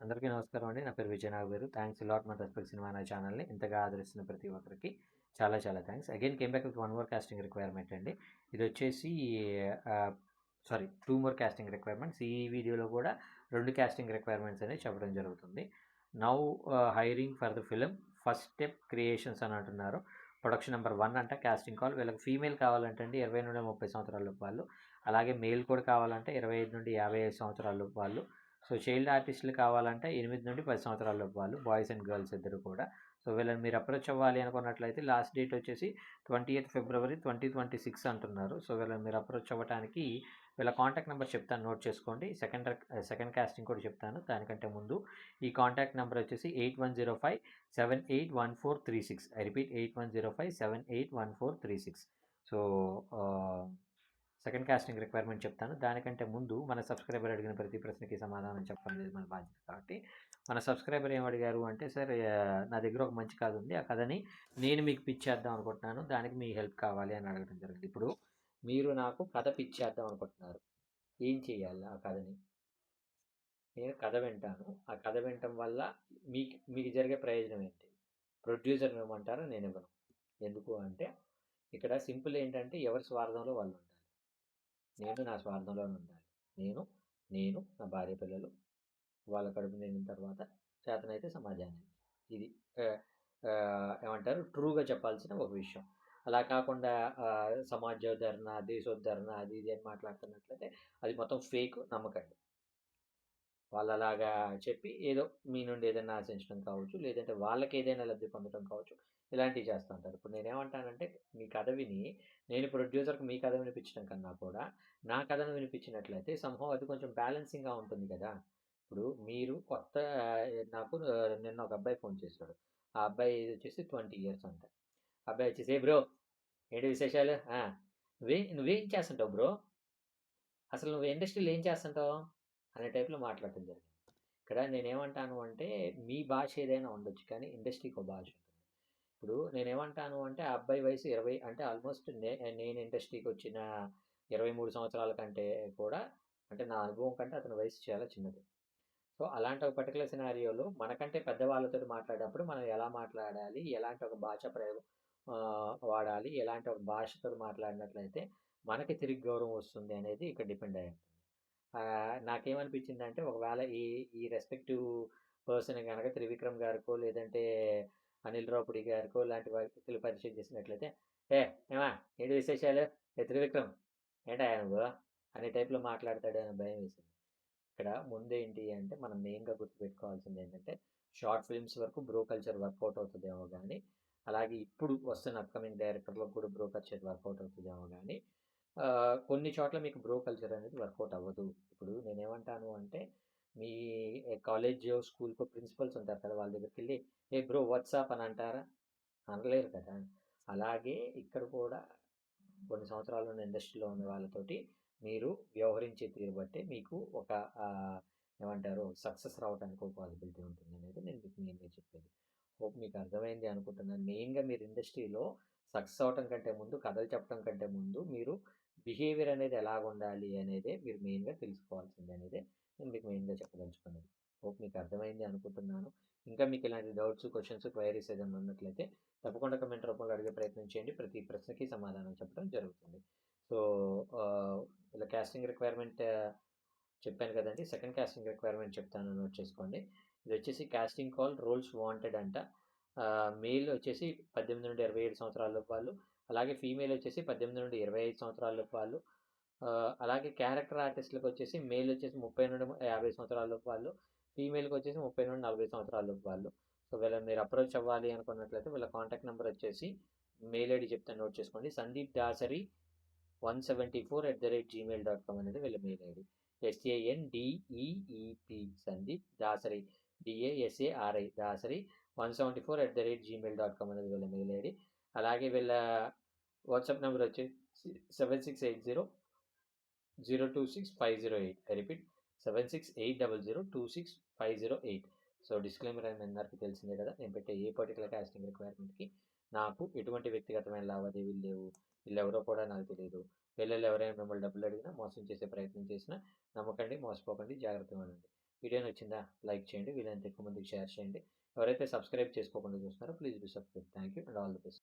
అందరికీ నమస్కారం అండి. నా పేరు Vijay Nagaveru. Thanks a lot మన రెస్పెక్ట్ సినిమా అనే ఛానల్‌ని ఇంతగా ఆదరిస్తున్న ప్రతి ఒక్కరికి చాలా చాలా thanks. Again came back with one more casting requirement అండి. ఇదొచ్చేసి ఆహ్, 2 మోర్ కాస్టింగ్ రిక్వైర్మెంట్స్. ఈ వీడియోలో కూడా 2 కాస్టింగ్ రిక్వైర్మెంట్స్ అనేవి చెప్పడం జరుగుతుంది. Now hiring for the film first step creations అని అంటున్నారు. ప్రొడక్షన్ నెంబర్ 1 అంట కాస్టింగ్ కాల్. వీళ్ళకి ఫీమేల్ కావాలంటే అండి 20-30 సంవత్సరాల లోపు వాళ్ళు. అలాగే మేల్ కూడా కావాలంటే 25-55 సంవత్సరాల లోపు వాళ్ళు. సో చైల్డ్ ఆర్టిస్టులు కావాలంటే 8-10 సంవత్సరాల లోపు వాళ్ళు, బాయ్స్ అండ్ గర్ల్స్ ఇద్దరు కూడా. సో వీళ్ళని మీరు అప్రోచ్ అవ్వాలి అనుకున్నట్లయితే లాస్ట్ డేట్ వచ్చేసి 20th February 2026 అంటున్నారు. సో వీళ్ళని మీరు అప్రోచ్ అవ్వడానికి వీళ్ళ కాంటాక్ట్ నెంబర్ చెప్తాను, నోట్ చేసుకోండి. సెకండ్ కాస్టింగ్ కూడా చెప్తాను. దానికంటే ముందు ఈ కాంటాక్ట్ నెంబర్ వచ్చేసి 8105781436. I repeat 8105781436. So second casting requirement చెప్తాను. దానికంటే ముందు మన సబ్స్క్రైబర్ అడిగిన ప్రతి ప్రశ్నకి సమాధానం చెప్పడం అనేది మన బాధ్యత. కాబట్టి మన సబ్స్క్రైబర్ ఏం అడిగారు అంటే, సార్ నా దగ్గర ఒక మంచి కథ ఉంది, ఆ కథని నేను మీకు పిచ్ చేద్దాం అనుకుంటున్నాను, దానికి మీ హెల్ప్ కావాలి అని అడగడం జరిగింది. ఇప్పుడు మీరు నాకు కథ పిచ్ చేద్దాం అనుకుంటున్నారు, ఏం చేయాలి? ఆ కథని నేను కథ వింటాను. ఆ కథ వినటం వల్ల మీకు జరిగే ప్రయోజనం ఏంటి? ప్రొడ్యూసర్ ఇవ్వమంటారా? నేను ఇవ్వను. ఎందుకు అంటే ఇక్కడ సింపుల్ ఏంటంటే ఎవరి స్వార్థంలో వాళ్ళు ఉండాలి. నేను నా స్వార్థంలోనే ఉండాలి. నేను నా భార్య పిల్లలు వాళ్ళ కడుపు నిండిన తర్వాత చేతనైతే సమాజానికి. ఇది ఏమంటారు ట్రూగా చెప్పాల్సిన ఒక విషయం. అలా కాకుండా సమాజోద్ధరణ, దేశోద్ధరణ అది ఇది అని మాట్లాడుతున్నట్లయితే అది మొత్తం ఫేక్, నమ్మకండి. వాళ్ళు అలాగా చెప్పి ఏదో మీ నుండి ఏదైనా ఆశించడం కావచ్చు, లేదంటే వాళ్ళకి ఏదైనా లబ్ధి పొందడం కావచ్చు, ఇలాంటివి చేస్తూ ఉంటారు. ఇప్పుడు నేనేమంటానంటే మీ కథ విని నేను ప్రొడ్యూసర్కి మీ కథ వినిపించడం కన్నా కూడా నా కథను వినిపించినట్లయితే సంహౌ అది కొంచెం బ్యాలెన్సింగ్గా ఉంటుంది కదా. ఇప్పుడు మీరు కొత్త నాకు నిన్న ఒక అబ్బాయి ఫోన్ చేశాడు. ఆ అబ్బాయి వచ్చేసి 20 years అంట. అబ్బాయి వచ్చేసి ఏ బ్రో ఏంటి విశేషాలు, నువ్వేం చేస్తుంటావు బ్రో, అసలు నువ్వు ఇండస్ట్రీలో ఏం చేస్తుంటావు అనే టైప్లో మాట్లాడటం జరిగింది. ఇక్కడ నేనేమంటాను అంటే మీ భాష ఏదైనా ఉండొచ్చు, కానీ ఇండస్ట్రీకి ఒక భాష ఉంటుంది. ఇప్పుడు నేనేమంటాను అంటే ఆ అబ్బాయి వయసు 20 అంటే ఆల్మోస్ట్ నేను ఇండస్ట్రీకి వచ్చిన 23 సంవత్సరాల కంటే కూడా, అంటే నా అనుభవం కంటే అతని వయసు చాలా చిన్నది. సో అలాంటి ఒక పర్టికులర్ సినారియోలో మనకంటే పెద్దవాళ్ళతో మాట్లాడేటప్పుడు మనం ఎలా మాట్లాడాలి, ఎలాంటి ఒక భాష ప్రయోగం వాడాలి, ఎలాంటి ఒక భాషతో మాట్లాడినట్లయితే మనకి తిరిగి గౌరవం వస్తుంది అనేది ఇక్కడ డిపెండ్ అయ్యి ఉంటుంది. నాకేమనిపించిందంటే ఒకవేళ ఈ ఈ రెస్పెక్టివ్ పర్సన్ కనుక త్రివిక్రమ్ గారికో లేదంటే అనిల్ రావుపుడి గారికో లాంటి వ్యక్తులు పరిచయం చేసినట్లయితే, ఏమా ఏంటి విశేషాలు, త్రివిక్రమ్ ఏంటా నువ్వు అనే టైప్లో మాట్లాడతాడు అనే భయం వేసింది. ఇక్కడ ముందేంటి అంటే మనం మెయిన్గా గుర్తుపెట్టుకోవాల్సింది ఏంటంటే షార్ట్ ఫిల్మ్స్ వరకు బ్రో కల్చర్ వర్కౌట్ అవుతుందేమో కానీ, అలాగే ఇప్పుడు వస్తున్న అప్కమింగ్ డైరెక్టర్లకు కూడా బ్రో కల్చర్ వర్కౌట్ అవుతుందేమో కానీ కొన్ని చోట్ల మీకు బ్రో కల్చర్ అనేది వర్కౌట్ అవ్వదు. ఇప్పుడు నేనేమంటాను అంటే మీ కాలేజ్ స్కూల్‌కో ప్రిన్సిపల్స్ ఉంటారు కదా, వాళ్ళ దగ్గరికి వెళ్ళి ఏ బ్రో వాట్సాప్ అని అంటారా? అనలేరు కదా. అలాగే ఇక్కడ కూడా కొన్ని సంవత్సరాలు ఉన్న ఇండస్ట్రీలో ఉన్న వాళ్ళతోటి మీరు వ్యవహరించే తీరు బట్టే మీకు ఒక ఏమంటారు సక్సెస్ రావడానికి ఒక పాసిబిలిటీ ఉంటుంది అనేది నేను మీకు మెయిన్గా చెప్పేది. హోప్ మీకు అర్థమైంది అనుకుంటున్నాను. మెయిన్గా మీరు ఇండస్ట్రీలో సక్సెస్ అవటం కంటే ముందు, కథలు చెప్పడం కంటే ముందు మీరు బిహేవియర్ అనేది ఎలాగ ఉండాలి అనేదే మీరు మెయిన్గా తెలుసుకోవాల్సింది అనేదే నేను మీకు మెయిన్గా చెప్పదలుచుకున్నది. హోప్ మీకు అర్థమైంది అనుకుంటున్నాను. ఇంకా మీకు ఇలాంటి డౌట్స్, క్వశ్చన్స్, క్వైరీస్ ఏదైనా ఉన్నట్లయితే తప్పకుండా కమెంట్ రూపంలో అడిగే ప్రయత్నం చేయండి. ప్రతి ప్రశ్నకి సమాధానం చెప్పడం జరుగుతుంది. సో ఇలా కాస్టింగ్ రిక్వైర్మెంట్ చెప్పాను కదండి. సెకండ్ కాస్టింగ్ రిక్వైర్మెంట్ చెప్తాను, నోట్ చేసుకోండి. ఇది వచ్చేసి కాస్టింగ్ కాల్ రోల్స్ వాంటెడ్ అంట. మేల్ వచ్చేసి 18-27 సంవత్సరాల లోపు వాళ్ళు, అలాగే ఫీమేల్ వచ్చేసి 18-25 సంవత్సరాల లోపు వాళ్ళు. అలాగే క్యారెక్టర్ ఆర్టిస్టులకు వచ్చేసి మేల్ వచ్చేసి 30-50 సంవత్సరాల లోపు వాళ్ళు, ఫీమేల్కి వచ్చేసి 30-40 సంవత్సరాల లోపు వాళ్ళు. సో వీళ్ళని మీరు అప్రోచ్ అవ్వాలి అనుకున్నట్లయితే వీళ్ళ కాంటాక్ట్ నెంబర్ వచ్చేసి మెయిల్ ఐడి చెప్తాను, నోట్ చేసుకోండి. సందీప్ దాసరి 174@gmail.com అనేది వీళ్ళ mail ID. SANDEEP Sandeep Dasari DASARI Dasari 174@gmail.com అనేది వీళ్ళ మెయిల్ ఐడి. అలాగే వీళ్ళ వాట్సాప్ నెంబర్ వచ్చి 7680026508. I repeat 7680026508. సో డిస్క్లైమర్ అని అందరికీ తెలిసిందే కదా, నేను పెట్టే ఏ పర్టికులర్ కాస్టింగ్ రిక్వైర్మెంట్కి నాకు ఎటువంటి వ్యక్తిగతమైన లావాదేవీలు లేవు, వీళ్ళెవరో కూడా నాకు తెలియదు. వీళ్ళలో ఎవరైనా మిమ్మల్ని డబ్బులు అడిగినా, మోసం చేసే ప్రయత్నం చేసినా నమ్మకండి, మోసపోకండి, జాగ్రత్తగా ఉండండి. వీడియో నచ్చిందా? లైక్ చేయండి. వీలైనంత ఎక్కువ మందికి షేర్ చేయండి. ఎవరైతే సబ్స్క్రైబ్ చేసుకోకుండా చూస్తున్నారో please do subscribe. Thank you and all the best.